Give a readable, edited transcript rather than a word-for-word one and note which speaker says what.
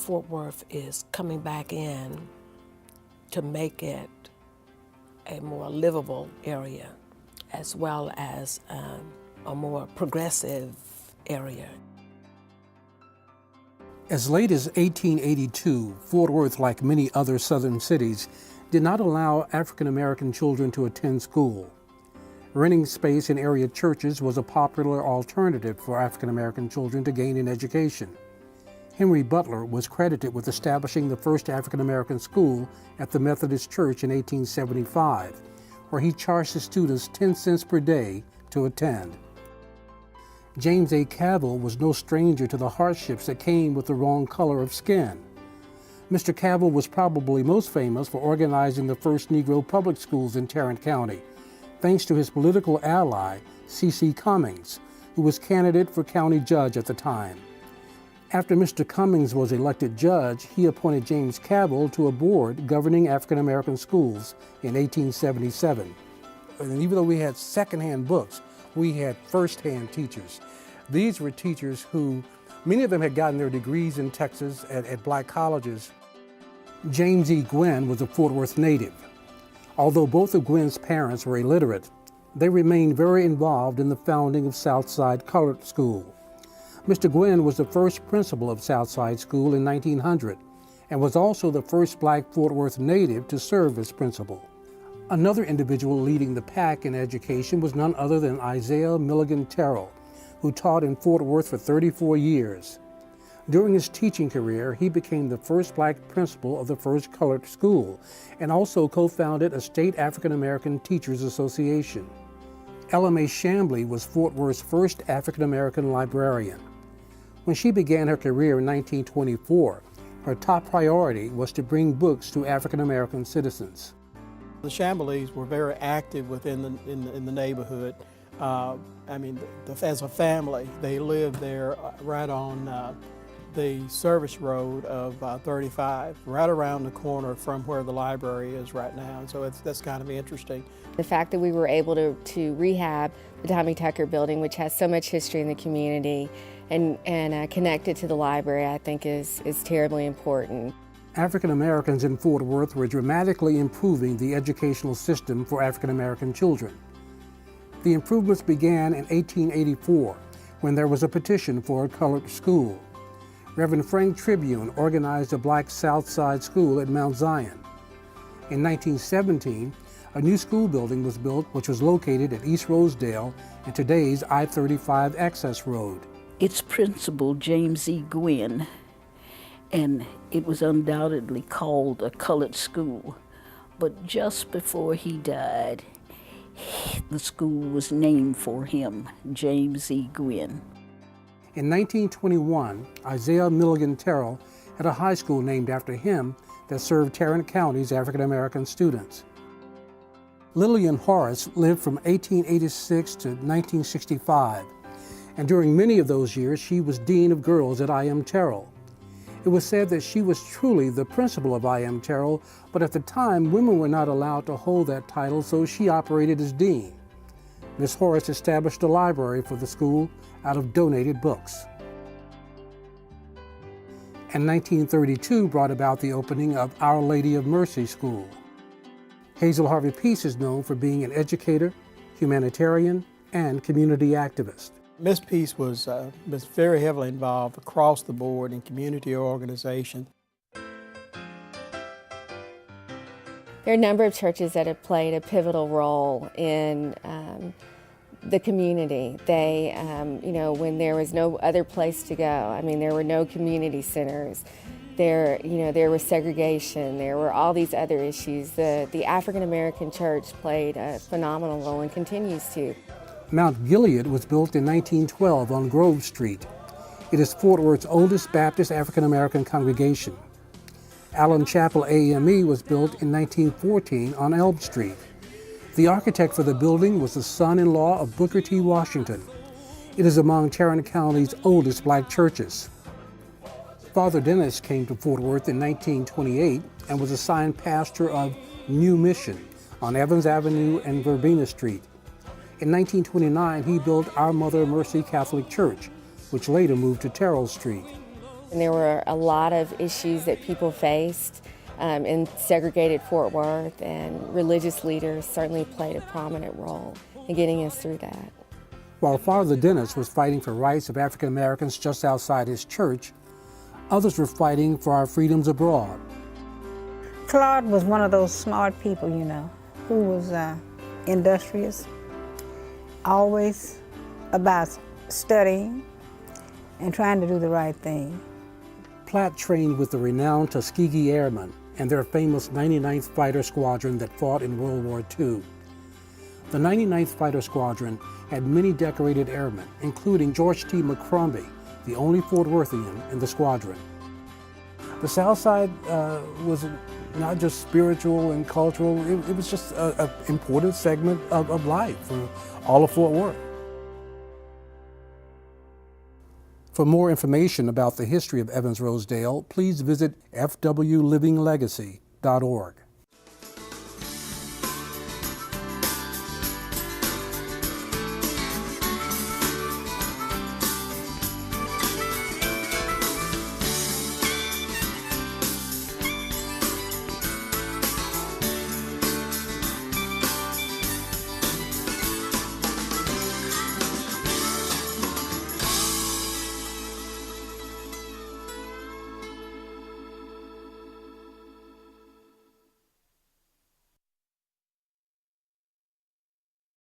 Speaker 1: Fort Worth is coming back in to make it a more livable area, as well as a more progressive area.
Speaker 2: As late as 1882, Fort Worth, like many other southern cities, did not allow African American children to attend school. Renting space in area churches was a popular alternative for African American children to gain an education. Henry Butler was credited with establishing the first African American school at the Methodist Church in 1875, where he charged his students 10 cents per day to attend. James A. Cavell was no stranger to the hardships that came with the wrong color of skin. Mr. Cavell was probably most famous for organizing the first Negro public schools in Tarrant County, thanks to his political ally, C.C. Cummings, who was candidate for county judge at the time. After Mr. Cummings was elected judge, he appointed James Cavell to a board governing African American schools in 1877. And even though we had secondhand books, we had first-hand teachers. These were teachers who, many of them had gotten their degrees in Texas at black colleges. James E. Gwynn was a Fort Worth native. Although both of Gwynn's parents were illiterate, they remained very involved in the founding of Southside Colored School. Mr. Gwynn was the first principal of Southside School in 1900 and was also the first black Fort Worth native to serve as principal. Another individual leading the pack in education was none other than Isaiah Milligan Terrell, who taught in Fort Worth for 34 years. During his teaching career, he became the first black principal of the first colored school and also co-founded a state African American Teachers Association. Ella Mae Chamblee was Fort Worth's first African American librarian. When she began her career in 1924, her top priority was to bring books to African American citizens.
Speaker 3: The Chamblees were very active within the neighborhood. As a family, they lived there right on the service road of 35, right around the corner from where the library is right now. And so that's kind of interesting.
Speaker 4: The fact that we were able to rehab the Tommy Tucker building, which has so much history in the community, and connect it to the library, I think is terribly important.
Speaker 2: African Americans in Fort Worth were dramatically improving the educational system for African American children. The improvements began in 1884, when there was a petition for a colored school. Reverend Frank Tribune organized a black Southside school at Mount Zion. In 1917, a new school building was built, which was located at East Rosedale and today's I-35 access road.
Speaker 5: Its principal, James E. Gwynn, and it was undoubtedly called a colored school. But just before he died, the school was named for him, James E. Gwynn.
Speaker 2: In 1921, Isaiah Milligan Terrell had a high school named after him that served Tarrant County's African American students. Lillian Horace lived from 1886 to 1965, and during many of those years, she was Dean of Girls at I.M. Terrell. It was said that she was truly the principal of I.M. Terrell, but at the time, women were not allowed to hold that title, so she operated as dean. Ms. Horace established a library for the school out of donated books. And 1932 brought about the opening of Our Lady of Mercy School. Hazel Harvey Peace is known for being an educator, humanitarian, and community activist.
Speaker 3: Ms. Peace was very heavily involved across the board in community organization.
Speaker 4: There are a number of churches that have played a pivotal role in the community. They, when there was no other place to go, there were no community centers. There was segregation. There were all these other issues. The African American church played a phenomenal role and continues to.
Speaker 2: Mount Gilead was built in 1912 on Grove Street. It is Fort Worth's oldest Baptist African American congregation. Allen Chapel AME was built in 1914 on Elm Street. The architect for the building was the son-in-law of Booker T. Washington. It is among Tarrant County's oldest black churches. Father Dennis came to Fort Worth in 1928 and was assigned pastor of New Mission on Evans Avenue and Verbena Street. In 1929, he built Our Mother of Mercy Catholic Church, which later moved to Terrell Street.
Speaker 4: And there were a lot of issues that people faced in segregated Fort Worth, and religious leaders certainly played a prominent role in getting us through that.
Speaker 2: While Father Dennis was fighting for rights of African Americans just outside his church, others were fighting for our freedoms abroad.
Speaker 6: Claude was one of those smart people, who was industrious, always about studying and trying to do the right thing.
Speaker 2: Platt trained with the renowned Tuskegee Airmen and their famous 99th Fighter Squadron that fought in World War II. The 99th Fighter Squadron had many decorated airmen, including George T. McCrumbie, the only Fort Worthian in the squadron. The South Side was not just spiritual and cultural, it was just an important segment of life for all of Fort Worth. For more information about the history of Evans-Rosedale, please visit fwlivinglegacy.org.